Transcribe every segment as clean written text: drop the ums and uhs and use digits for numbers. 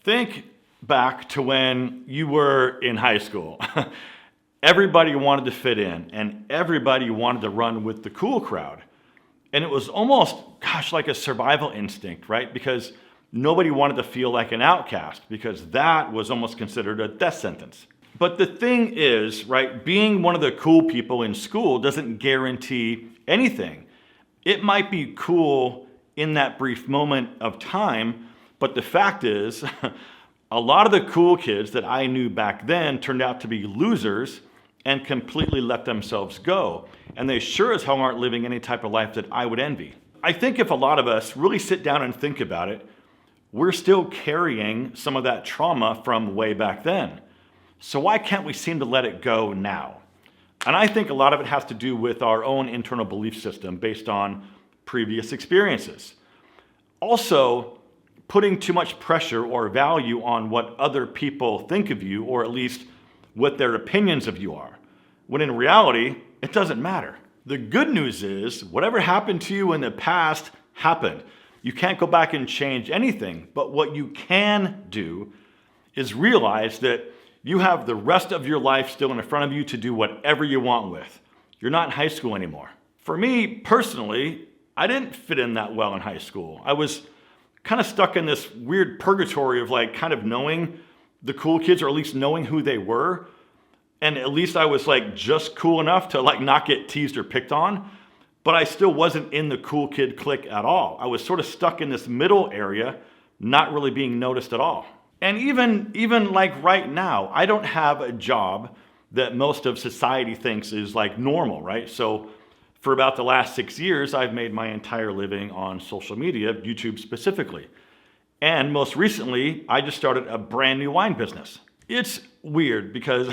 Think back to when you were in high school. Everybody wanted to fit in and everybody wanted to run with the cool crowd. And it was almost, gosh, like a survival instinct, right? Because nobody wanted to feel like an outcast because that was almost considered a death sentence. But the thing is, right, being one of the cool people in school doesn't guarantee anything. It might be cool in that brief moment of time, but the fact is, a lot of the cool kids that I knew back then turned out to be losers and completely let themselves go. And they sure as hell aren't living any type of life that I would envy. I think if a lot of us really sit down and think about it, we're still carrying some of that trauma from way back then. So why can't we seem to let it go now? And I think a lot of it has to do with our own internal belief system based on previous experiences. Also, putting too much pressure or value on what other people think of you, or at least what their opinions of you are, when in reality, it doesn't matter. The good news is, whatever happened to you in the past happened. You can't go back and change anything, but what you can do is realize that you have the rest of your life still in front of you to do whatever you want with. You're not in high school anymore. For me, personally, I didn't fit in that well in high school. I was kind of stuck in this weird purgatory of like kind of knowing the cool kids, or at least knowing who they were. And at least I was like just cool enough to like not get teased or picked on, but I still wasn't in the cool kid clique at all. I was sort of stuck in this middle area, not really being noticed at all. And even like right now, I don't have a job that most of society thinks is like normal, right? So for about the last 6 years, I've made my entire living on social media, YouTube specifically. And most recently, I just started a brand new wine business. It's weird because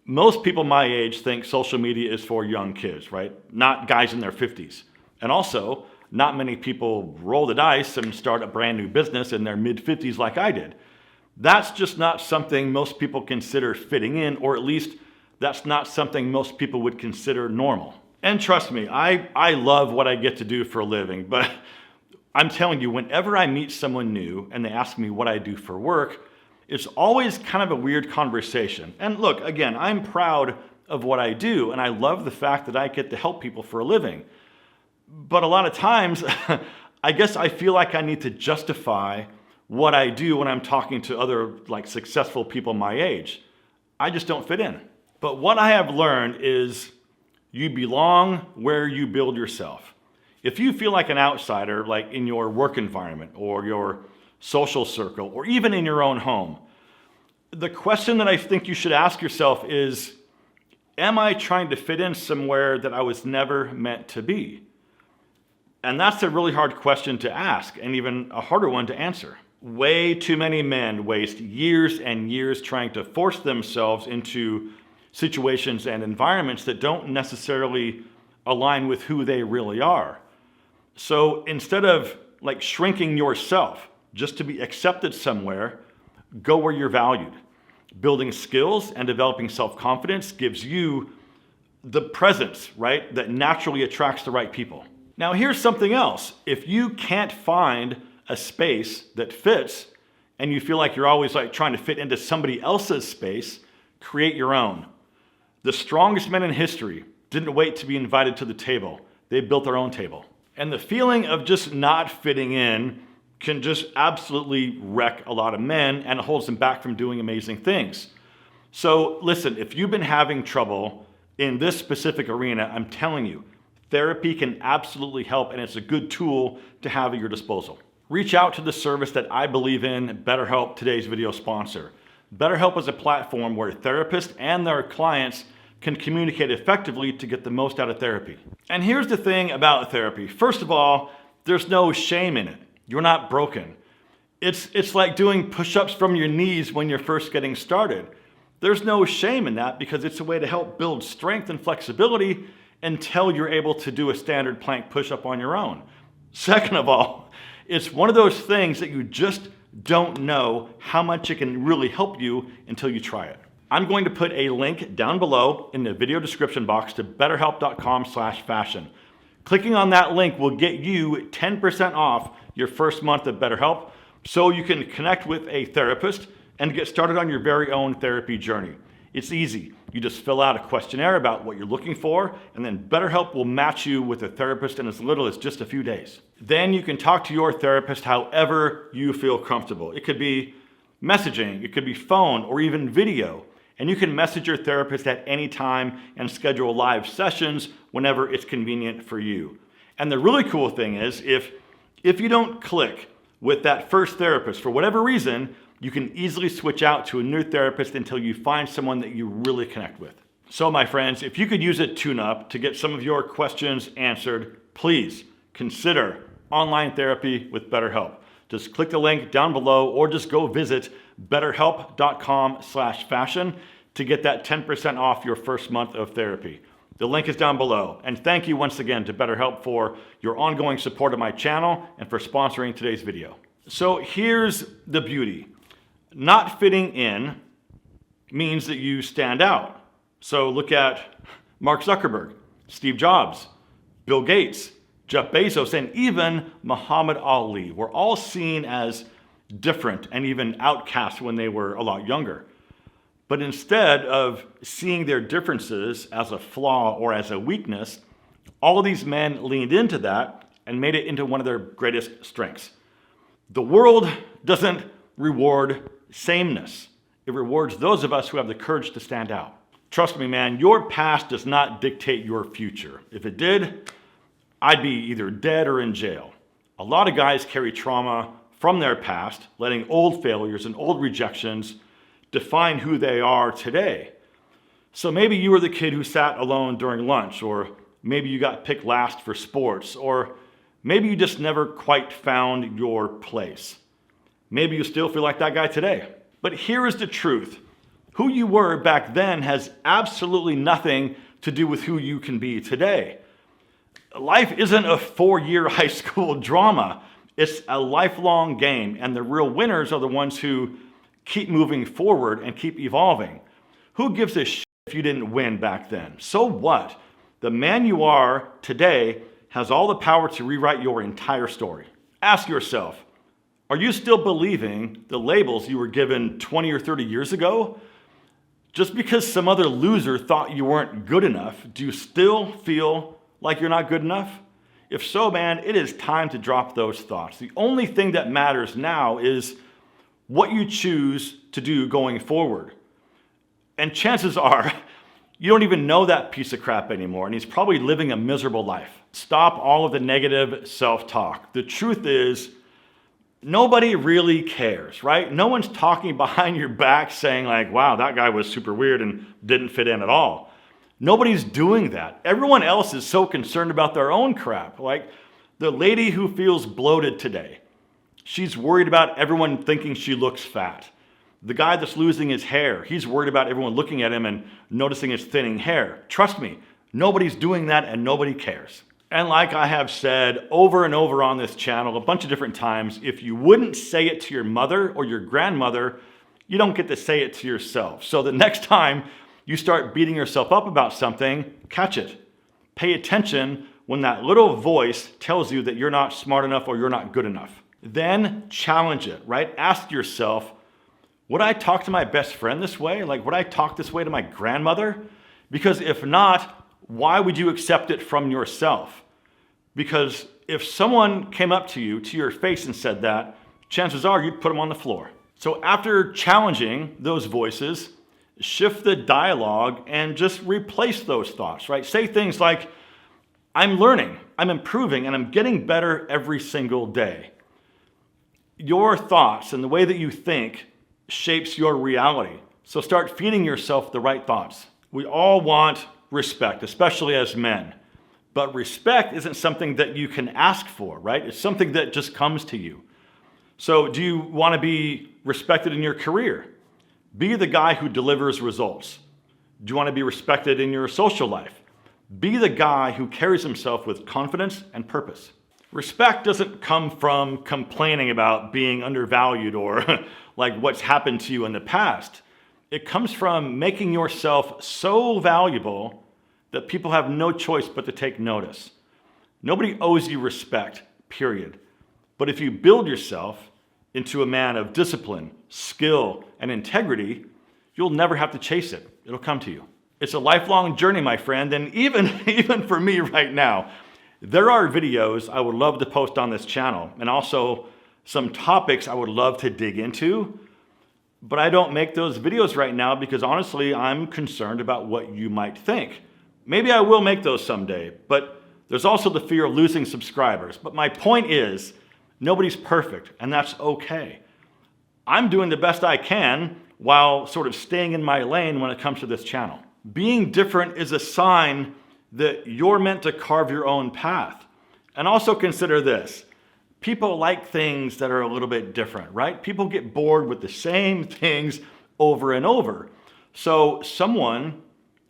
most people my age think social media is for young kids, right? Not guys in their 50s. And also, not many people roll the dice and start a brand new business in their mid-50s like I did. That's just not something most people consider fitting in, or at least that's not something most people would consider normal. And trust me, I love what I get to do for a living, but I'm telling you, whenever I meet someone new and they ask me what I do for work, it's always kind of a weird conversation. And look, again, I'm proud of what I do, and I love the fact that I get to help people for a living. But a lot of times, I guess I feel like I need to justify what I do when I'm talking to other like successful people my age. I just don't fit in. But what I have learned is you belong where you build yourself. If you feel like an outsider, like in your work environment or your social circle, or even in your own home, the question that I think you should ask yourself is, am I trying to fit in somewhere that I was never meant to be? And that's a really hard question to ask, and even a harder one to answer. Way too many men waste years and years trying to force themselves into situations and environments that don't necessarily align with who they really are. So instead of like shrinking yourself just to be accepted somewhere, go where you're valued. Building skills and developing self-confidence gives you the presence, right, that naturally attracts the right people. Now here's something else. If you can't find a space that fits and you feel like you're always like trying to fit into somebody else's space, create your own. The strongest men in history didn't wait to be invited to the table. They built their own table. And the feeling of just not fitting in can just absolutely wreck a lot of men, and it holds them back from doing amazing things. So listen, if you've been having trouble in this specific arena, I'm telling you, therapy can absolutely help, and it's a good tool to have at your disposal. Reach out to the service that I believe in, BetterHelp, today's video sponsor. BetterHelp is a platform where therapists and their clients can communicate effectively to get the most out of therapy. And here's the thing about therapy. First of all, there's no shame in it. You're not broken. It's like doing push-ups from your knees when you're first getting started. There's no shame in that because it's a way to help build strength and flexibility until you're able to do a standard plank push-up on your own. Second of all, it's one of those things that you just don't know how much it can really help you until you try it. I'm going to put a link down below in the video description box to betterhelp.com/fashion. Clicking on that link will get you 10% off your first month of BetterHelp. so you can connect with a therapist and get started on your very own therapy journey. It's easy. You just fill out a questionnaire about what you're looking for, and then BetterHelp will match you with a therapist in as little as just a few days. Then you can talk to your therapist however you feel comfortable. It could be messaging, it could be phone, or even video. And you can message your therapist at any time and schedule live sessions whenever it's convenient for you. And the really cool thing is, if you don't click with that first therapist for whatever reason, you can easily switch out to a new therapist until you find someone that you really connect with. So my friends, if you could use a tune-up to get some of your questions answered, please consider online therapy with BetterHelp. Just click the link down below or just go visit betterhelp.com/fashion to get that 10% off your first month of therapy. The link is down below. And thank you once again to BetterHelp for your ongoing support of my channel and for sponsoring today's video. So here's the beauty. Not fitting in means that you stand out. So look at Mark Zuckerberg, Steve Jobs, Bill Gates, Jeff Bezos, and even Muhammad Ali were all seen as different and even outcast when they were a lot younger. But instead of seeing their differences as a flaw or as a weakness, all of these men leaned into that and made it into one of their greatest strengths. The world doesn't reward sameness. It rewards those of us who have the courage to stand out. Trust me, man, your past does not dictate your future. If it did, I'd be either dead or in jail. A lot of guys carry trauma from their past, letting old failures and old rejections define who they are today. So maybe you were the kid who sat alone during lunch, or maybe you got picked last for sports, or maybe you just never quite found your place. Maybe you still feel like that guy today. But here is the truth. Who you were back then has absolutely nothing to do with who you can be today. Life isn't a 4-year high school drama. It's a lifelong game, and the real winners are the ones who keep moving forward and keep evolving. Who gives a shit if you didn't win back then? So what? The man you are today has all the power to rewrite your entire story. Ask yourself, are you still believing the labels you were given 20 or 30 years ago? Just because some other loser thought you weren't good enough, do you still feel like you're not good enough? If so, man, it is time to drop those thoughts. The only thing that matters now is what you choose to do going forward. And chances are, you don't even know that piece of crap anymore, and he's probably living a miserable life. Stop all of the negative self-talk. The truth is, nobody really cares, right? No one's talking behind your back saying like, wow, that guy was super weird and didn't fit in at all. Nobody's doing that. Everyone else is so concerned about their own crap. Like the lady who feels bloated today, she's worried about everyone thinking she looks fat. The guy that's losing his hair, he's worried about everyone looking at him and noticing his thinning hair. Trust me, nobody's doing that and nobody cares. And like I have said over and over on this channel a bunch of different times, if you wouldn't say it to your mother or your grandmother, you don't get to say it to yourself. So the next time you start beating yourself up about something, catch it. Pay attention when that little voice tells you that you're not smart enough or you're not good enough. Then challenge it, right? Ask yourself, would I talk to my best friend this way? Like, would I talk this way to my grandmother? Because if not, why would you accept it from yourself? Because if someone came up to you, to your face and said that, chances are you'd put them on the floor. So after challenging those voices, shift the dialogue and just replace those thoughts, right? Say things like, I'm learning, I'm improving, and I'm getting better every single day. Your thoughts and the way that you think shapes your reality. So start feeding yourself the right thoughts. We all want respect, especially as men. But respect isn't something that you can ask for, right? It's something that just comes to you. So do you want to be respected in your career? Be the guy who delivers results. Do you want to be respected in your social life? Be the guy who carries himself with confidence and purpose. Respect doesn't come from complaining about being undervalued or like what's happened to you in the past. It comes from making yourself so valuable that people have no choice but to take notice. Nobody owes you respect, period. But if you build yourself, into a man of discipline, skill, and integrity, you'll never have to chase it. It'll come to you. It's a lifelong journey, my friend, and even for me right now, there are videos I would love to post on this channel, and also some topics I would love to dig into, but I don't make those videos right now because honestly, I'm concerned about what you might think. Maybe I will make those someday, but there's also the fear of losing subscribers. But my point is, nobody's perfect, and that's okay. I'm doing the best I can while sort of staying in my lane when it comes to this channel. Being different is a sign that you're meant to carve your own path. And also consider this. People like things that are a little bit different, right? People get bored with the same things over and over. So someone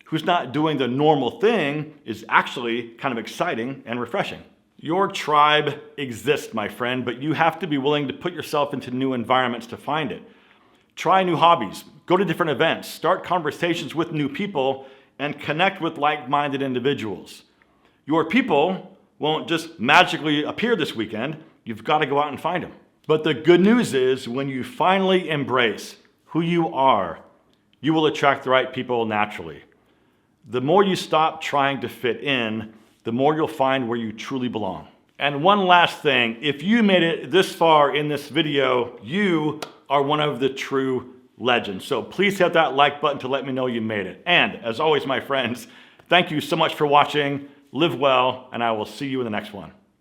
who's not doing the normal thing is actually kind of exciting and refreshing. Your tribe exists, my friend, but you have to be willing to put yourself into new environments to find it. Try new hobbies, go to different events, start conversations with new people, and connect with like-minded individuals. Your people won't just magically appear this weekend. You've got to go out and find them. But the good news is when you finally embrace who you are, you will attract the right people naturally. The more you stop trying to fit in, the more you'll find where you truly belong. And one last thing, if you made it this far in this video, you are one of the true legends. So please hit that like button to let me know you made it. And as always, my friends, thank you so much for watching. Live well, and I will see you in the next one.